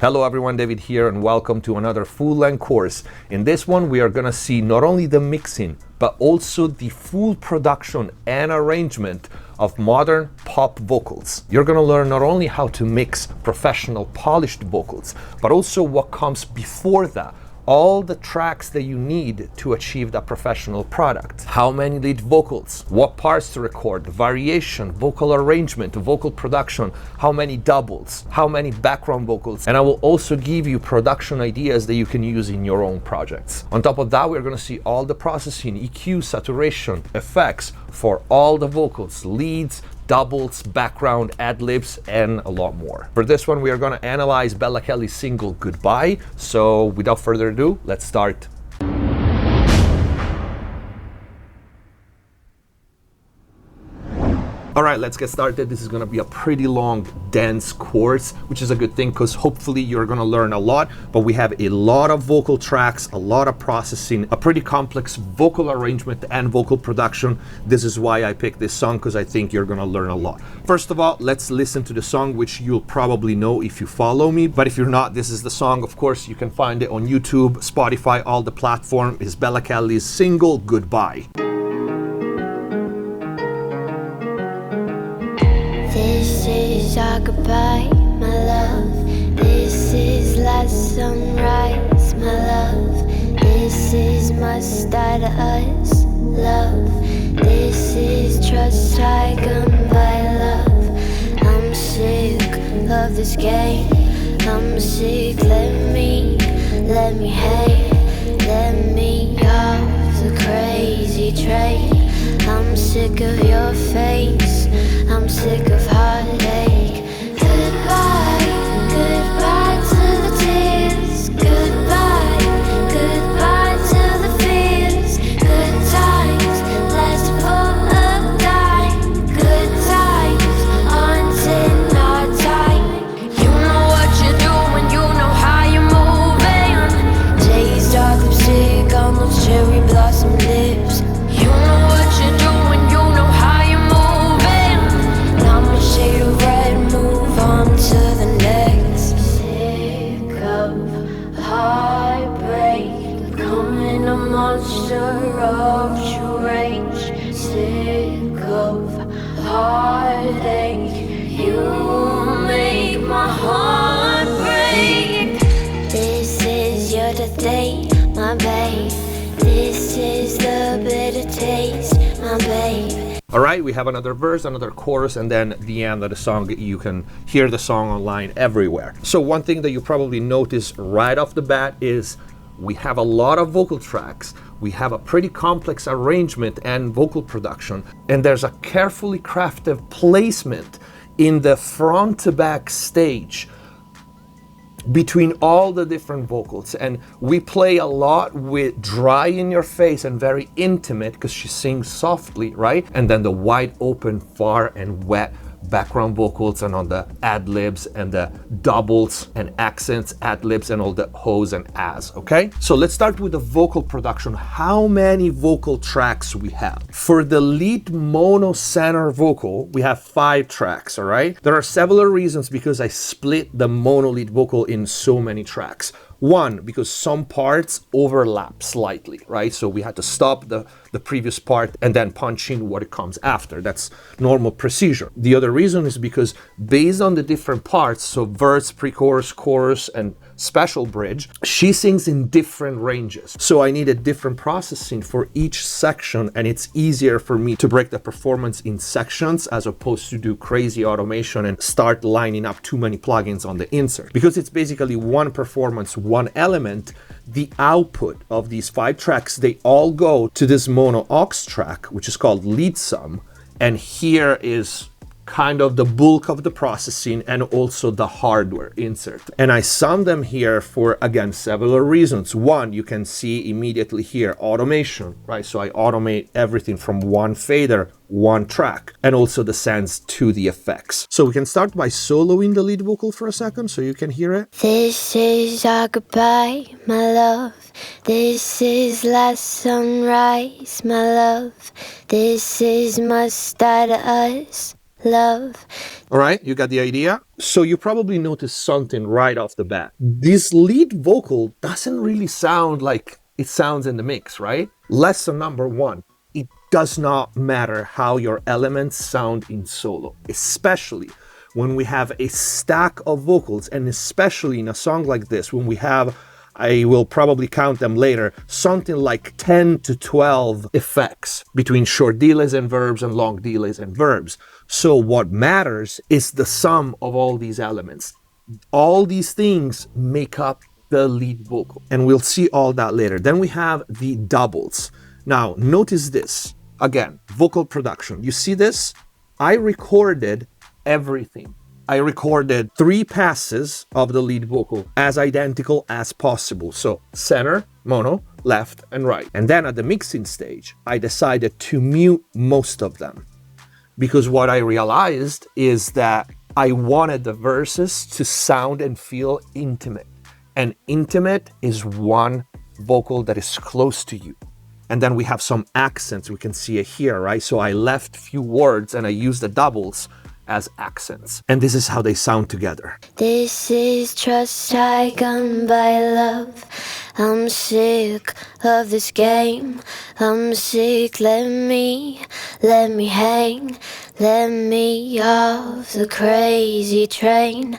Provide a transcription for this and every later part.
Hello everyone, David here and welcome to another full-length course. In this one we are going to see not only the mixing but also the full production and arrangement of modern pop vocals. You're going to learn not only how to mix professional polished vocals but also what comes before that. All the tracks that you need to achieve that professional product. How many lead vocals, what parts to record, variation, vocal arrangement, vocal production, how many doubles, how many background vocals, and I will also give you production ideas that you can use in your own projects. On top of that, we're going to see all the processing, EQ, saturation, effects for all the vocals, leads, doubles, background, ad-libs, and a lot more. For this one, we are going to analyze Bella Kelly's single Goodbye. So without further ado, let's start. All right, let's get started. This is going to be a pretty long, dense course, which is a good thing because hopefully you're going to learn a lot. But we have a lot of vocal tracks, a lot of processing, a pretty complex vocal arrangement and vocal production. This is why I picked this song, because I think you're going to learn a lot. First of all, let's listen to the song, which you'll probably know if you follow me. But if you're not, this is the song. Of course, you can find it on YouTube, Spotify, all the platforms. Is Bella Kelly's single Goodbye. This is our goodbye, my love. This is last sunrise, my love. This is must die to us, love. This is trust I goodbye, love. I'm sick of this game. I'm sick, let me hate. Let me off the crazy train. I'm sick of your face. I'm sick of heartache. Goodbye, goodbye to the tears. Goodbye, goodbye to the fears. Good times last for a dime. Good times aren't in our time. You know what you're doing, you know how you're moving. Jay's dark lipstick on those cherry blossom lips. You know what you're doing, you know how you're moving. I'm a shade of red, move on to the next. Sick of heartbreak, becoming a monster of true rage. Sick of heartache, you make my heart break. This is your death date, my babe. This is the bitter taste, my babe. All right, we have another verse, another chorus, and then the end of the song. You can hear the song online everywhere. So one thing that you probably notice right off the bat is we have a lot of vocal tracks. We have a pretty complex arrangement and vocal production, and there's a carefully crafted placement in the front to back stage between all the different vocals. And we play a lot with dry in your face and very intimate because she sings softly, right? And then the wide open, far and wet background vocals, and on the ad-libs and the doubles and accents, ad-libs and all the hoes and ahs, okay? So let's start with the vocal production. How many vocal tracks we have? For the lead mono center vocal, we have 5 tracks, all right? There are several reasons because I split the mono lead vocal in so many tracks. One, because some parts overlap slightly, right? So we had to stop the previous part and then punch in what it comes after. That's normal procedure. The other reason is because based on the different parts, so verse, pre-chorus, chorus, and special bridge, she sings in different ranges. So I needed different processing for each section, and it's easier for me to break the performance in sections as opposed to do crazy automation and start lining up too many plugins on the insert. Because it's basically one performance, one element, the output of these 5 tracks, they all go to this mono aux track, which is called lead sum. And here is kind of the bulk of the processing and also the hardware insert. And I sum them here for, again, several reasons. One, you can see immediately here, automation, right? So I automate everything from one fader, one track, and also the sends to the effects. So we can start by soloing the lead vocal for a second so you can hear it. This is our goodbye, my love. This is last sunrise, my love. This is must die to us. love. All right, you got the idea? So you probably noticed something right off the bat. This lead vocal doesn't really sound like it sounds in the mix, right? Lesson number one, it does not matter how your elements sound in solo, especially when we have a stack of vocals, and especially in a song like this, when we have, I will probably count them later, something like 10 to 12 effects between short delays and verbs and long delays and verbs. So what matters is the sum of all these elements. All these things make up the lead vocal, and we'll see all that later. Then we have the doubles. Now, notice this. Again, vocal production. You see this? I recorded everything. I recorded 3 passes of the lead vocal as identical as possible. So center, mono, left, and right. And then at the mixing stage, I decided to mute most of them, because what I realized is that I wanted the verses to sound and feel intimate. And intimate is one vocal that is close to you. And then we have some accents. We can see it here, right? So I left few words and I used the doubles as accents. And this is how they sound together. This is trust I gun by love. I'm sick of this game. I'm sick, let me hang. Let me off the crazy train.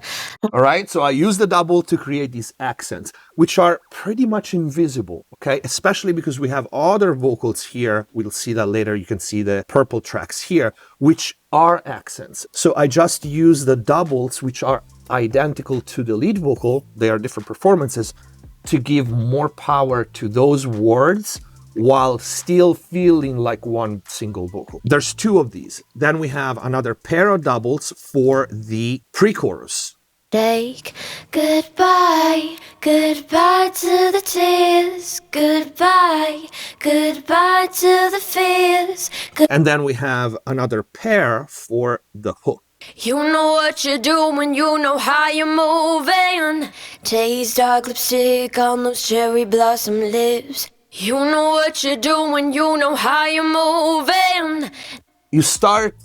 All right, so I use the double to create these accents, which are pretty much invisible, okay? Especially because we have other vocals here. We'll see that later. You can see the purple tracks here, which are accents. So I just use the doubles, which are identical to the lead vocal. They are different performances, to give more power to those words while still feeling like one single vocal. There's 2 of these. Then we have another pair of doubles for the pre-chorus. Take goodbye, goodbye to the tears, goodbye, goodbye to the fears. And then we have another pair for the hook. You know what you're doing, you know how you're moving. Taste dark lipstick on those cherry blossom lips. You know what you're doing, you know how you're moving. You start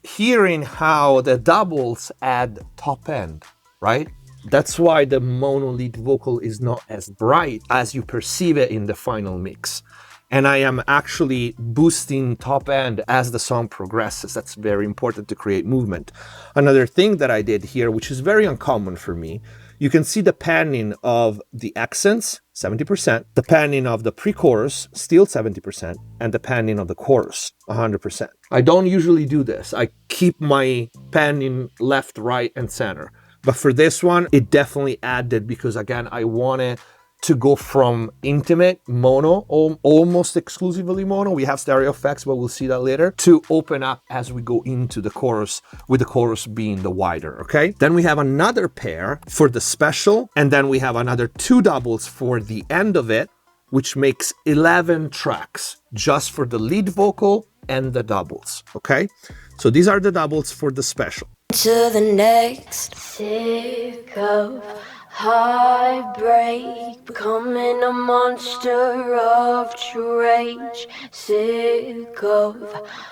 hearing how the doubles add top end, right? That's why the mono lead vocal is not as bright as you perceive it in the final mix. And I am actually boosting top end as the song progresses. That's very important to create movement. Another thing that I did here, which is very uncommon for me, you can see the panning of the accents, 70%, the panning of the pre-chorus, still 70%, and the panning of the chorus, 100%. I don't usually do this. I keep my panning left, right, and center. But for this one, it definitely added, because again, I wanted to go from intimate, mono, almost exclusively mono, we have stereo effects, but we'll see that later, to open up as we go into the chorus, with the chorus being the wider, okay? Then we have another pair for the special, and then we have another 2 doubles for the end of it, which makes 11 tracks, just for the lead vocal and the doubles, okay? So these are the doubles for the special. To the next, sick of heartbreak, becoming a monster of rage. Sick of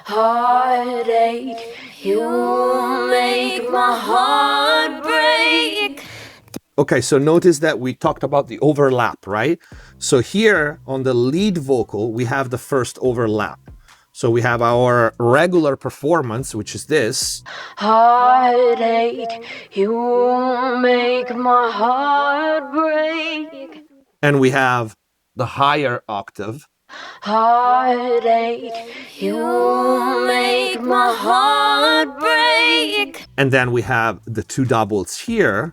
heartache, you make my heart break. Okay, so notice that we talked about the overlap, right? So here on the lead vocal, we have the first overlap. So we have our regular performance, which is this. Heartache, you make my heart break. And we have the higher octave. Heartache, you make my heart break. And then we have the 2 doubles here,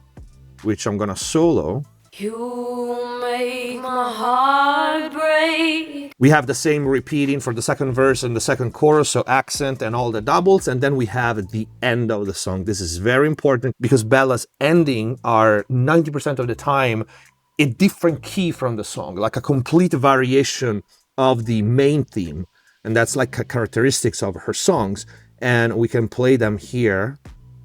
which I'm gonna solo. You make my heart break. We have the same repeating for the second verse and the second chorus, so accent and all the doubles, and then we have the end of the song. This is very important because Bella's ending are 90% of the time a different key from the song, like a complete variation of the main theme. And that's like a characteristics of her songs. And we can play them here.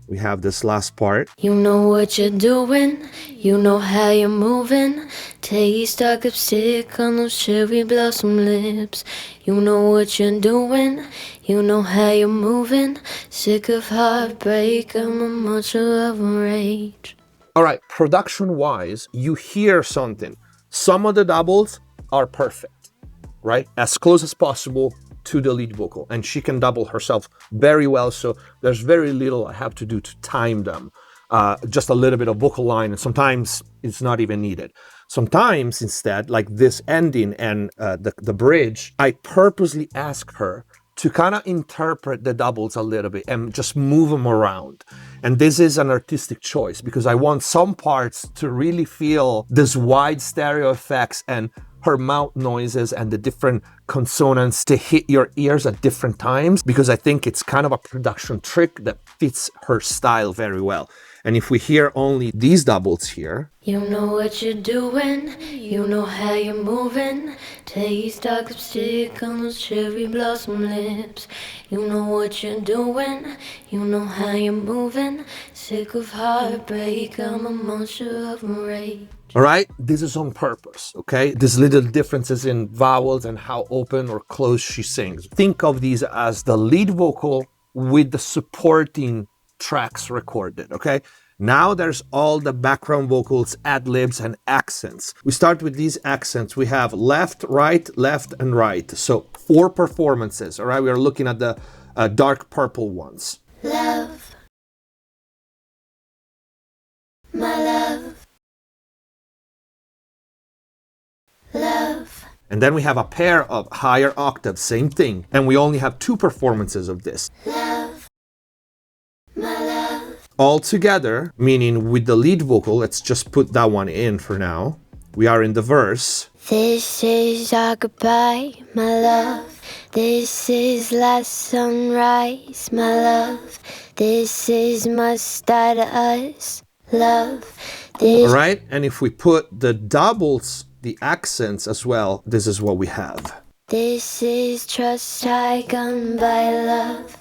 We have this last part. You know what you're doing, you know how you're moving. Taste like lipstick on those cherry blossom lips. You know what you're doing, you know how you're moving. Sick of heartbreak, I'm a monster of rage. All right, production-wise, you hear something. Some of the doubles are perfect, right? As close as possible to the lead vocal, and she can double herself very well, so there's very little I have to do to time them. Just a little bit of vocal line, and sometimes it's not even needed. Sometimes instead, like this ending and the bridge, I purposely ask her to kind of interpret the doubles a little bit and just move them around. And this is an artistic choice because I want some parts to really feel this wide stereo effects and her mouth noises and the different consonants to hit your ears at different times, because I think it's kind of a production trick that fits her style very well. And if we hear only these doubles here, you know what you're doing, you know how you're moving. Taste like lipstick on those cherry blossom lips. You know what you're doing, you know how you're moving. Sick of heartbreak, I'm a monster of rage. all right, this is on purpose, okay? These little differences in vowels and how open or close she sings. Think of these as the lead vocal with the supporting tracks recorded, okay? Now there's all the background vocals, ad-libs, and accents. We start with these accents. We have left, and right. So 4 performances, all right? We are looking at the dark purple ones. Love, my love, love. And then we have a pair of higher octaves, same thing. And we only have 2 performances of this. Love, my love. All together, meaning with the lead vocal, let's just put that one in for now. We are in the verse. This is our goodbye, my love. This is last sunrise, my love. This is must die to us, love. This. All right, and if we put the doubles, the accents as well, this is what we have. This is trust I gun by love.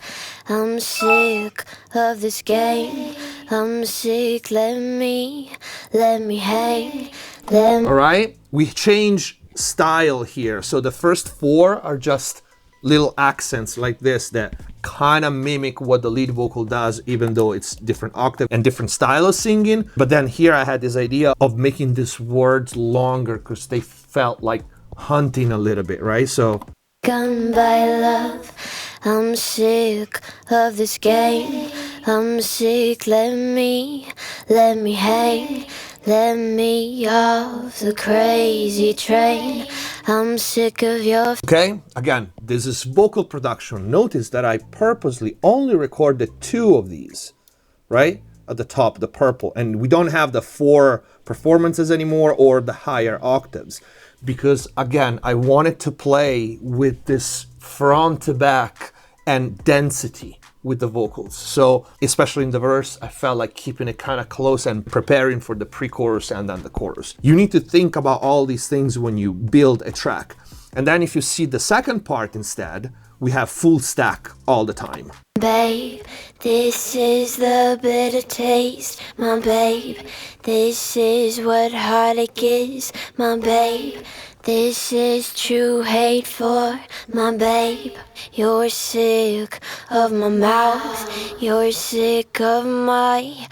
I'm sick of this game. I'm sick, let me hang. All right, we change style here. So the first 4 are just little accents like this that kind of mimic what the lead vocal does, even though it's different octave and different style of singing. But then here I had this idea of making these words longer because they felt like hunting a little bit, right? So gun by love. I'm sick of this game. I'm sick, let me hang. Let me off the crazy train. I'm sick of your... Okay, again, this is vocal production. Notice that I purposely only recorded 2 of these, right? At the top, the purple. And we don't have the 4 performances anymore or the higher octaves. Because, again, I wanted to play with this front to back and density with the vocals. So, especially in the verse, I felt like keeping it kind of close and preparing for the pre-chorus and then the chorus. You need to think about all these things when you build a track. And then if you see the second part instead, we have full stack all the time. Babe, this is the bitter taste, my babe. This is what heartache is, my babe. This is true hate for my babe. You're sick of my mouth. You're sick of my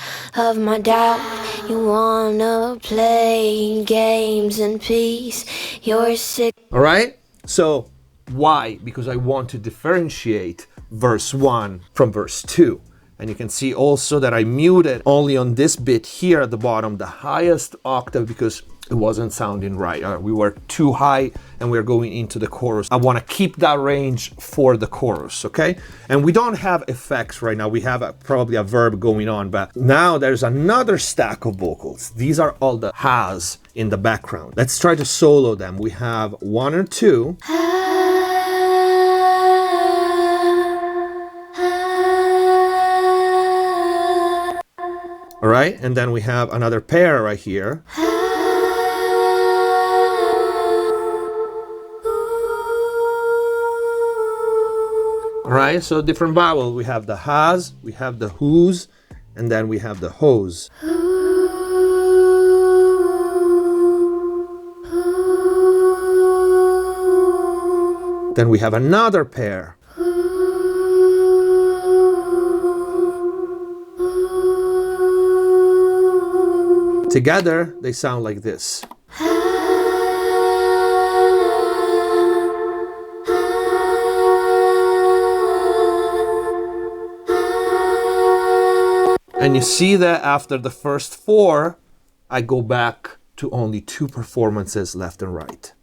doubt. You wanna play games in peace. You're sick. All right? So why? Because I want to differentiate verse 1 from verse 2. And you can see also that I muted only on this bit here at the bottom, the highest octave, because it wasn't sounding right. We were too high and we're going into the chorus. I want to keep that range for the chorus, okay? And we don't have effects right now. We have probably a verb going on, but now there's another stack of vocals. These are all the has in the background. Let's try to solo them. We have 1 or 2. All right, and then we have another pair right here. All right, so different vowel. We have the has, we have the whose, and then we have the hose. Then we have another pair. Together, they sound like this. And you see that after the first 4, I go back to only 2 performances left and right.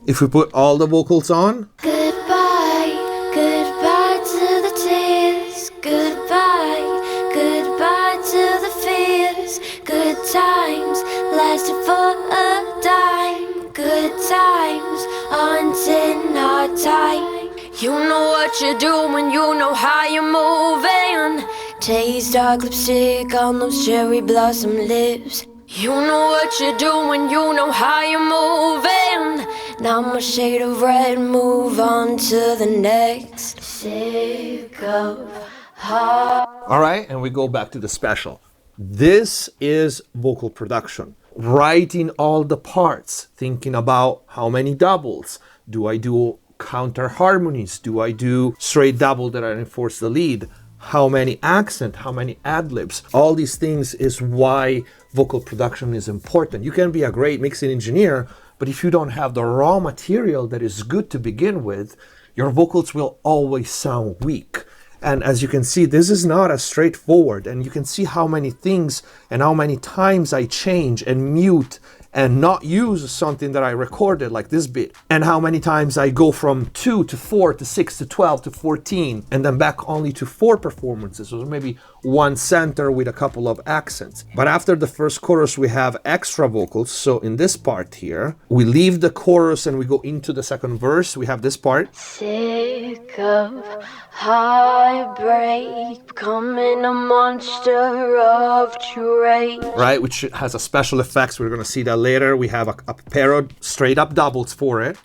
If we put all the vocals on, Goodbye, goodbye to the tears. Goodbye, goodbye to the fears. Good times lasted for a dime. Good times until our time. You know what you're doing, you know how you're moving. Taste dark lipstick on those cherry blossom lips. You know what you're doing, you know how you're moving. Now my shade of red, move on to the next. Sick of heart. all right, and we go back to the special. This is vocal production. Writing all the parts, thinking about how many doubles. Do I do counter harmonies? Do I do straight double that I enforce the lead? How many accent? How many ad-libs? All these things is why vocal production is important. You can be a great mixing engineer, but if you don't have the raw material that is good to begin with, your vocals will always sound weak. And as you can see, this is not as straightforward, and you can see how many things and how many times I change and mute and not use something that I recorded, like this bit, and how many times I go from 2 to 4 to 6 to 12 to 14 and then back only to 4 performances, or maybe 1 center with a couple of accents. But after the first chorus we have extra vocals. So in this part here, we leave the chorus and we go into the second verse. We have this part. Sick of heartbreak, becoming a monster of trade. Right, which has a special effects. We're gonna see that later. We have a pair of straight up doubles for it.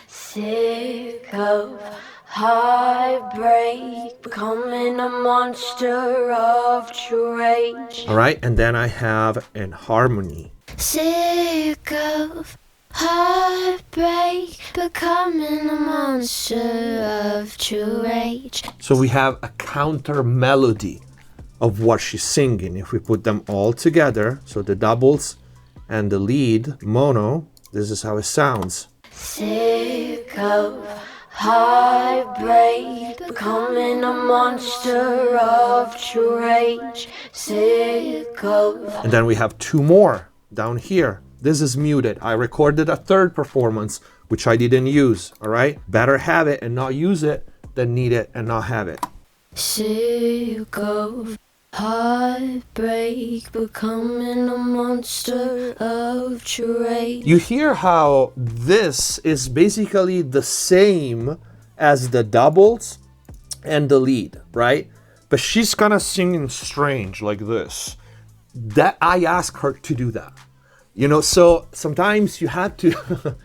Sick of heartbreak, becoming a monster of trade. All right, and then I have an harmony. Sick of heartbreak, becoming a monster of true rage. So we have a counter melody of what she's singing. If we put them all together, so the doubles and the lead mono, this is how it sounds. Sick of heartbreak, becoming a monster of true rage. Sick of. And then we have 2 more down here. This is muted. I recorded a 3rd performance, which I didn't use, all right? Better have it and not use it than need it and not have it. Sick of heartbreak, becoming a monster of trade. You hear how this is basically the same as the doubles and the lead, right? But she's kind of singing strange like this. That I asked her to do that. You know, so sometimes you have to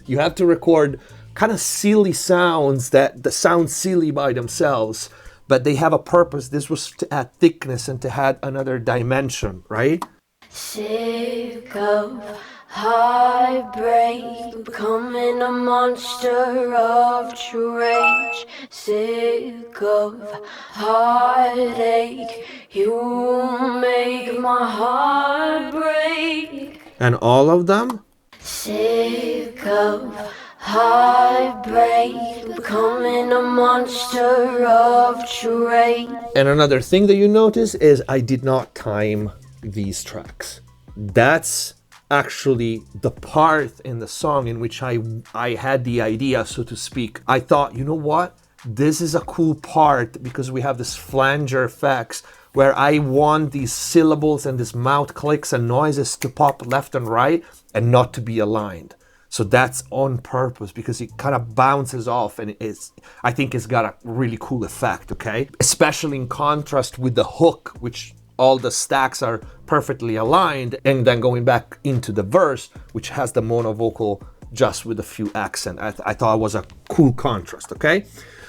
you have to record kind of silly sounds that sound silly by themselves, but they have a purpose. This was to add thickness and to add another dimension, right? Sick of heartbreak, becoming a monster of true rage. Sick of heartache, you make my heart break. And all of them. Sick of heartbreak, becoming a monster of true rage. And another thing that you notice is I did not time these tracks. That's actually the part in the song in which I had the idea, so to speak. I thought, you know what? This is a cool part because we have this flanger effects where I want these syllables and these mouth clicks and noises to pop left and right and not to be aligned. So that's on purpose because it kind of bounces off and I think it's got a really cool effect, okay? Especially in contrast with the hook, which all the stacks are perfectly aligned, and then going back into the verse, which has the mono vocal just with a few accents. I thought it was a cool contrast, okay?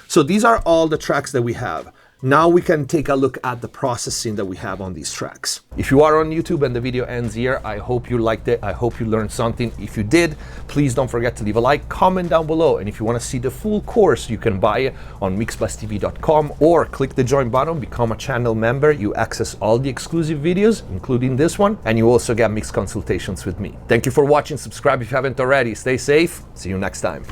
So these are all the tracks that we have. Now we can take a look at the processing that we have on these tracks. If you are on YouTube and the video ends here, I hope you liked it. I hope you learned something. If you did, please don't forget to leave a like, comment down below. And if you want to see the full course, you can buy it on mixblastv.com or click the join button, become a channel member. You access all the exclusive videos, including this one, and you also get mix consultations with me. Thank you for watching. Subscribe if you haven't already. Stay safe. See you next time.